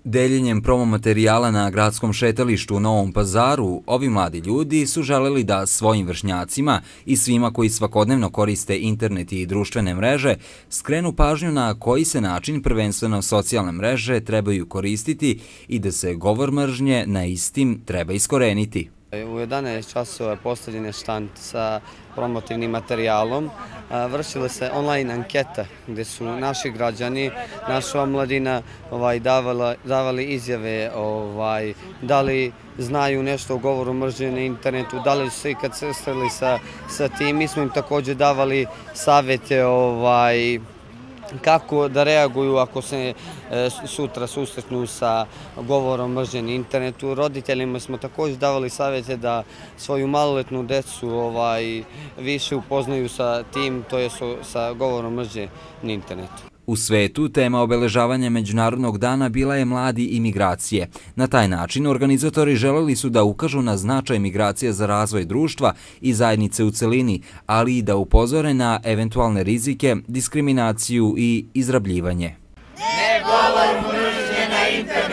Deljenjem promo materijala na gradskom šetalištu u Novom Pazaru, ovi mladi ljudi su želeli da svojim vršnjacima i svima koji svakodnevno koriste internet i društvene mreže skrenu pažnju na koji se način prvenstveno socijalne mreže trebaju koristiti i da se govor mržnje na istim treba iskoreniti. U 11 časova je postavljen je štand sa promotivnim materijalom. Vršila se online anketa gdje su naši građani, naša omladina davali izjave da li znaju nešto o govoru mržnje na internetu, da li su se ikad sreli sa tim. Mi smo im također davali savjete kako da reaguju ako se sutra susretnu sa govorom mržnje na internetu. Roditeljima smo također davali savjete da svoju maloletnu decu više upoznaju sa tim, to je sa govorom mržnje na internetu. U svetu tema obeležavanja Međunarodnog dana bila je mladi i migracije. Na taj način organizatori želeli su da ukažu na značaj migracija za razvoj društva i zajednice u celini, ali i da upozore na eventualne rizike, diskriminaciju i izrabljivanje. Ne govor mržnje na internetu!